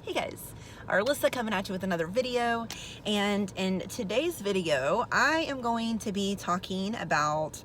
Hey guys, Arlessa coming at you with another video, and in today's video I am going to be talking about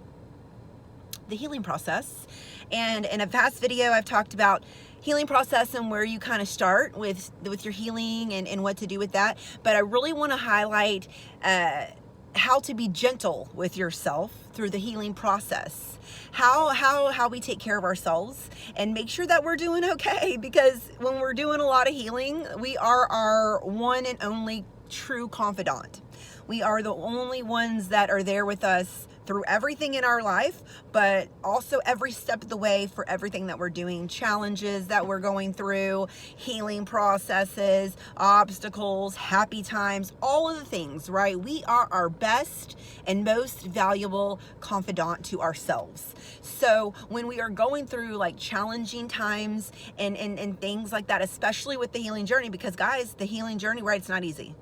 the healing process. And in a past video I've talked about healing process and where you kind of start with your healing and what to do with that, but I really want to highlight how to be gentle with yourself through the healing process, how we take care of ourselves and make sure that we're doing okay, because when we're doing a lot of healing, we are our one and only true confidant. We are the only ones that are there with us through everything in our life, but also every step of the way for everything that we're doing, challenges that we're going through, healing processes, obstacles, happy times, all of the things, right? We are our best and most valuable confidant to ourselves. So when we are going through like challenging times and things like that, especially with the healing journey, because guys, the healing journey, right, it's not easy.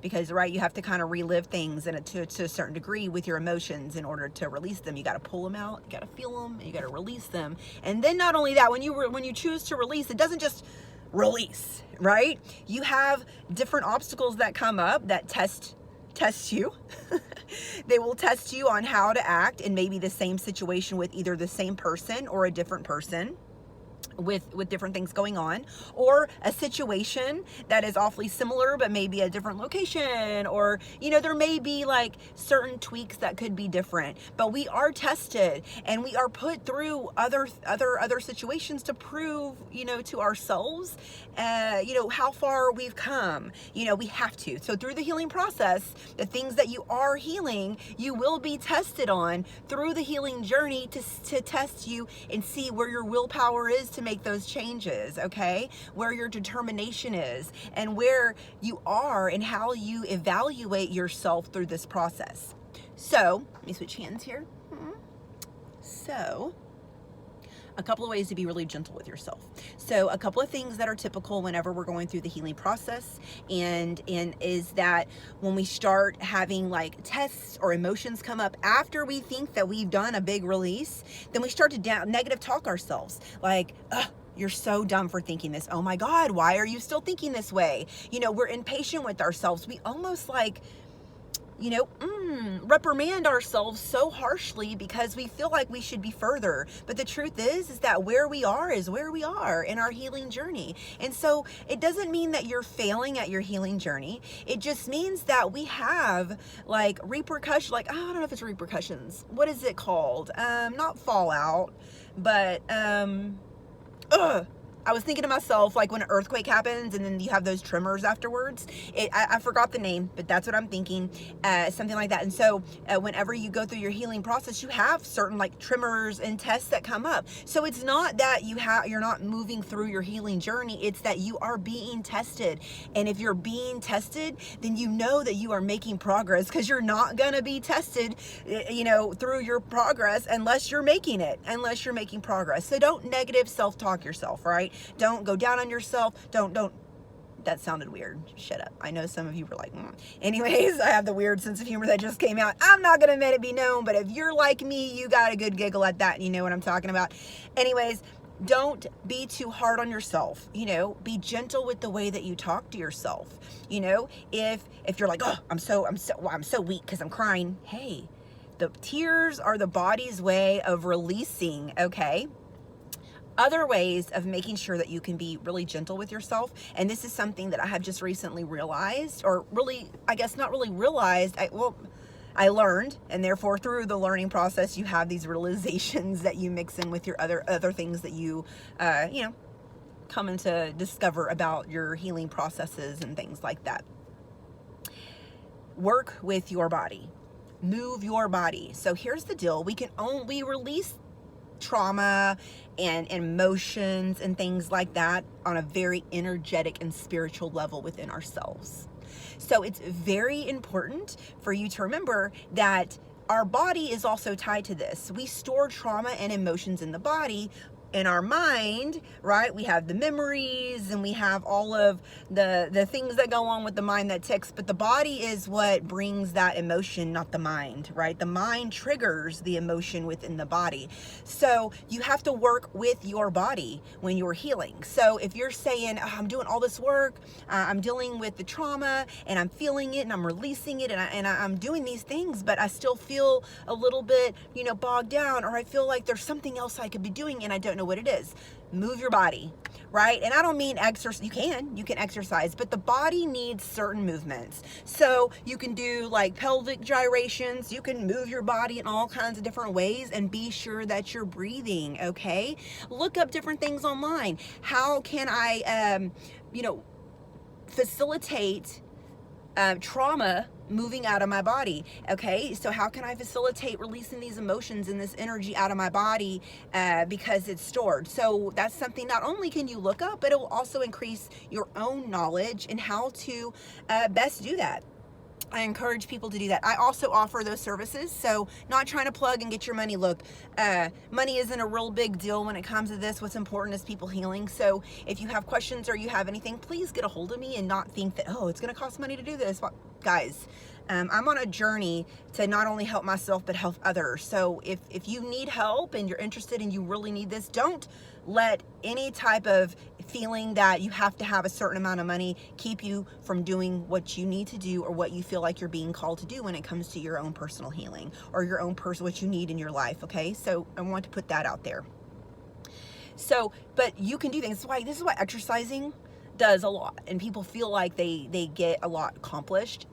Because, right, you have to kind of relive things to a certain degree with your emotions in order to release them. You got to pull them out, you got to feel them, and you got to release them. And then not only that, when you choose to release, it doesn't just release, right? You have different obstacles that come up that test you. They will test you on how to act in maybe the same situation with either the same person or a different person, with different things going on, or a situation that is awfully similar but maybe a different location, or there may be like certain tweaks that could be different, but we are tested and we are put through other situations to prove to ourselves how far we've come. We have to. So through the healing process, the things that you are healing, you will be tested on through the healing journey to test you and see where your willpower is to make those changes, okay? Where your determination is and where you are and how you evaluate yourself through this process. So, let me switch hands here. So, a couple of ways to be really gentle with yourself. So a couple of things that are typical whenever we're going through the healing process and is that when we start having like tests or emotions come up after we think that we've done a big release, then we start to negative talk ourselves like, you're so dumb for thinking this. Oh my God, why are you still thinking this way? We're impatient with ourselves. We almost like, reprimand ourselves so harshly because we feel like we should be further. But the truth is that where we are is where we are in our healing journey. And so it doesn't mean that you're failing at your healing journey. It just means that we have like repercussions, like, I don't know if it's repercussions. What is it called? Not fallout, but, I was thinking to myself, like when an earthquake happens and then you have those tremors afterwards. I forgot the name, but that's what I'm thinking, something like that. And so whenever you go through your healing process, you have certain like tremors and tests that come up. So it's not that you're not moving through your healing journey. It's that you are being tested. And if you're being tested, then you know that you are making progress, because you're not going to be tested, through your progress unless you're making progress. So don't negative self-talk yourself, right? Don't go down on yourself. Don't. That sounded weird. Shut up. I know some of you were like, Anyways, I have the weird sense of humor that just came out. I'm not going to let it be known, but if you're like me, you got a good giggle at that. You know what I'm talking about. Anyways, don't be too hard on yourself. Be gentle with the way that you talk to yourself. If you're like, I'm so weak because I'm crying. Hey, the tears are the body's way of releasing, okay? Other ways of making sure that you can be really gentle with yourself, and this is something that I have just recently realized, or really, I guess not really realized, I learned, and therefore through the learning process you have these realizations that you mix in with your other things that you come to discover about your healing processes and things like that. Work with your body. Move your body. So here's the deal. We can only release trauma and emotions and things like that on a very energetic and spiritual level within ourselves. So it's very important for you to remember that our body is also tied to this. We store trauma and emotions in the body, in our mind, right, we have the memories and we have all of the things that go on with the mind that ticks, but the body is what brings that emotion, not the mind, right? The mind triggers the emotion within the body. So you have to work with your body when you're healing. So if you're saying, oh, I'm doing all this work, I'm dealing with the trauma and I'm feeling it and I'm releasing it and I'm doing these things, but I still feel a little bit, bogged down, or I feel like there's something else I could be doing and I don't know what it is. Move your body, right? And I don't mean exercise. You can exercise, but the body needs certain movements. So you can do like pelvic gyrations. You can move your body in all kinds of different ways and be sure that you're breathing, okay? Look up different things online. How can I, facilitate trauma moving out of my body? Okay, so how can I facilitate releasing these emotions and this energy out of my body because it's stored? So that's something not only can you look up, but it will also increase your own knowledge in how to best do that. I encourage people to do that. I also offer those services, so not trying to plug and get your money. Look, money isn't a real big deal when it comes to this. What's important is people healing. So if you have questions or you have anything, please get a hold of me and not think that, oh, it's going to cost money to do this. Well, guys, I'm on a journey to not only help myself, but help others. So if you need help and you're interested and you really need this, don't let any type of feeling that you have to have a certain amount of money keep you from doing what you need to do or what you feel like you're being called to do when it comes to your own personal healing or your own what you need in your life. Okay, so I want to put that out there. So, but you can do things. This is why exercising does a lot, and people feel like they get a lot accomplished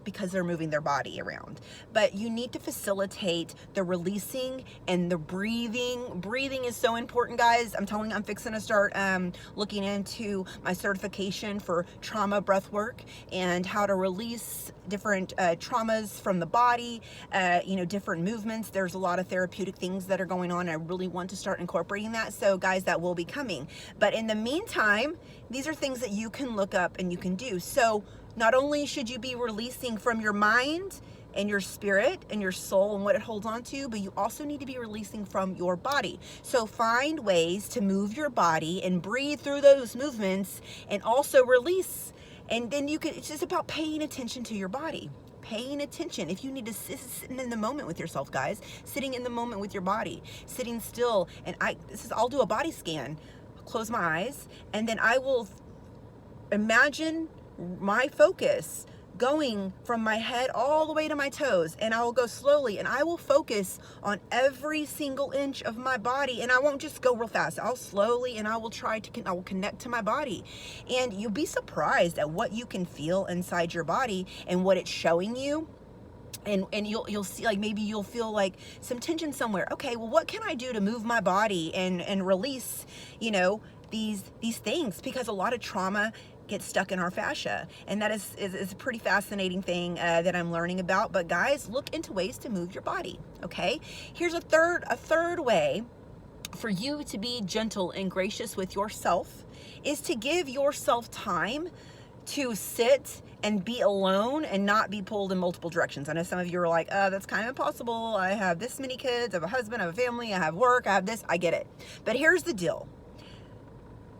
because they're moving their body around. But you need to facilitate the releasing and the breathing. Breathing is so important, guys. I'm telling you, I'm fixing to start looking into my certification for trauma breath work and how to release different traumas from the body, different movements. There's a lot of therapeutic things that are going on. I really want to start incorporating that. So guys, that will be coming. But in the meantime, these are things that you can look up and you can do. So not only should you be releasing from your mind and your spirit and your soul and what it holds on to, but you also need to be releasing from your body. So find ways to move your body and breathe through those movements and also release. And then it's just about paying attention to your body. Paying attention. If you need to sit in the moment with yourself, guys, sitting in the moment with your body, sitting still. And I'll do a body scan, close my eyes, and then I will imagine my focus going from my head all the way to my toes, and I will go slowly and I will focus on every single inch of my body, and I won't just go real fast. I'll slowly, and I will connect to my body, and you'll be surprised at what you can feel inside your body and what it's showing you. And you'll see, like, maybe you'll feel like some tension somewhere. Okay, well, what can I do to move my body and release, these things? Because a lot of trauma get stuck in our fascia, and that is a pretty fascinating thing that I'm learning about. But guys, look into ways to move your body. Okay, here's a third way for you to be gentle and gracious with yourself is to give yourself time to sit and be alone and not be pulled in multiple directions. I know some of you are like, that's kind of impossible. I have this many kids, I have a husband, I have a family, I have work, I have this. I get it. But here's the deal.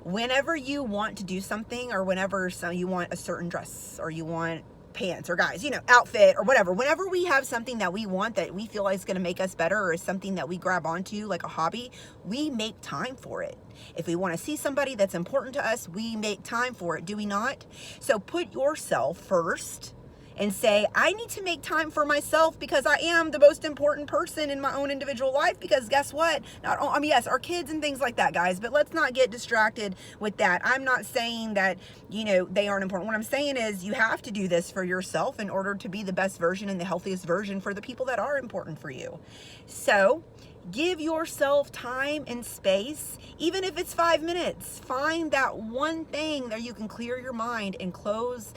Whenever you want to do something, or whenever you want a certain dress, or you want pants, or guys, outfit, or whatever, whenever we have something that we want that we feel like is going to make us better, or is something that we grab onto like a hobby, we make time for it. If we want to see somebody that's important to us, we make time for it, do we not? So put yourself first and say, I need to make time for myself because I am the most important person in my own individual life. Because guess what? Yes, our kids and things like that, guys, but let's not get distracted with that. I'm not saying that, they aren't important. What I'm saying is you have to do this for yourself in order to be the best version and the healthiest version for the people that are important for you. So give yourself time and space, even if it's 5 minutes. Find that one thing that you can clear your mind and close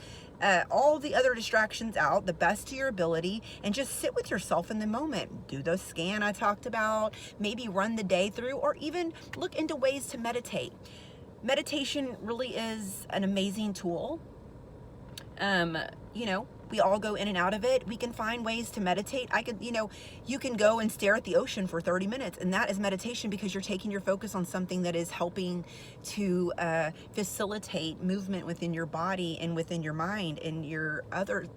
all the other distractions out the best to your ability, and just sit with yourself in the moment. Do the scan I talked about, maybe run the day through, or even look into ways to meditate. Meditation really is an amazing tool You know, we all go in and out of it. We can find ways to meditate. You can go and stare at the ocean for 30 minutes, and that is meditation, because you're taking your focus on something that is helping to facilitate movement within your body and within your mind and your other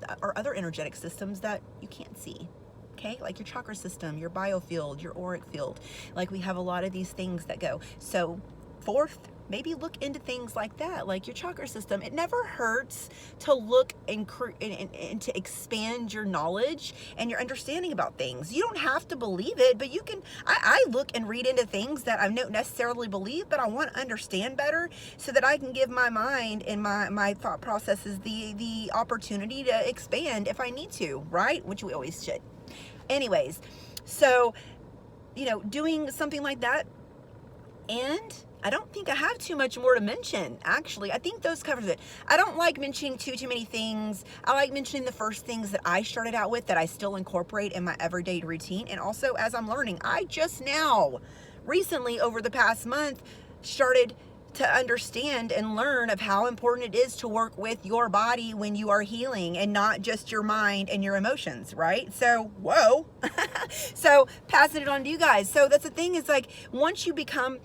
energetic systems that you can't see. Okay, like your chakra system, your biofield, your auric field. Like, we have a lot of these things that go. So fourth, maybe look into things like that, like your chakra system. It never hurts to look and to expand your knowledge and your understanding about things. You don't have to believe it, but you can. I look and read into things that I don't necessarily believe, but I want to understand better, so that I can give my mind and my thought processes the opportunity to expand if I need to, right? Which we always should. Anyways, so, doing something like that. And I don't think I have too much more to mention. Actually, I think those covers it. I don't like mentioning too many things. I like mentioning the first things that I started out with that I still incorporate in my everyday routine. And also, as I'm learning, I just now, recently, over the past month, started to understand and learn of how important it is to work with your body when you are healing, and not just your mind and your emotions, right? So, whoa. So, passing it on to you guys. So that's the thing, is like, once you become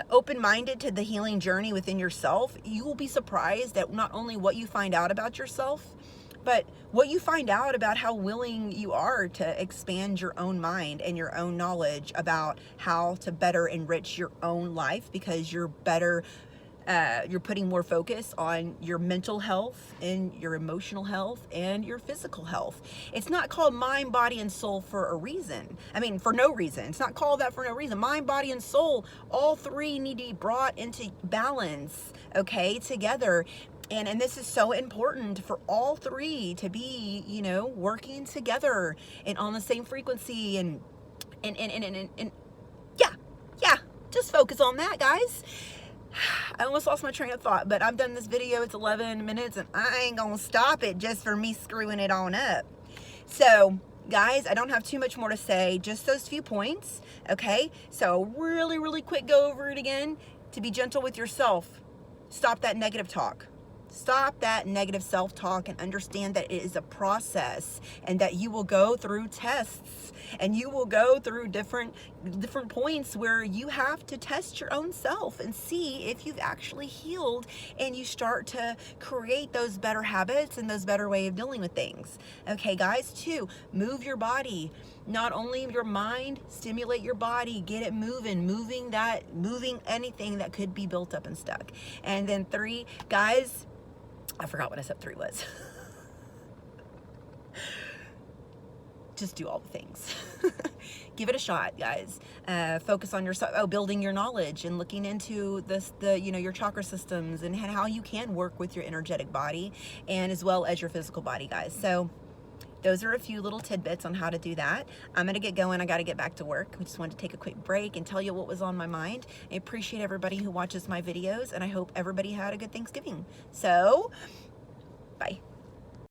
open-minded to the healing journey within yourself, you will be surprised at not only what you find out about yourself, but what you find out about how willing you are to expand your own mind and your own knowledge about how to better enrich your own life, because you're putting more focus on your mental health and your emotional health and your physical health. It's not called mind, body, and soul for a reason. I mean, for no reason. It's not called that for no reason. Mind, body, and soul, all three need to be brought into balance, okay, together. And this is so important for all three to be, working together and on the same frequency, and yeah, just focus on that, guys. I almost lost my train of thought, but I've done this video. It's 11 minutes, and I ain't gonna stop it just for me screwing it on up. So, guys, I don't have too much more to say, just those few points, okay? So, really, really quick go over it again. To be gentle with yourself. Stop that negative talk. Stop that negative self-talk, and understand that it is a process, and that you will go through tests, and you will go through different points where you have to test your own self and see if you've actually healed, and you start to create those better habits and those better way of dealing with things. Okay, guys, 2, move your body. Not only your mind, stimulate your body, get it moving anything that could be built up and stuck. And then 3, guys, I forgot what I said 3 was. Just do all the things. Give it a shot, guys. Focus on yourself, building your knowledge, and looking into your chakra systems, and how you can work with your energetic body, and as well as your physical body, guys. So those are a few little tidbits on how to do that. I'm going to get going. I got to get back to work. I just wanted to take a quick break and tell you what was on my mind. I appreciate everybody who watches my videos, and I hope everybody had a good Thanksgiving. So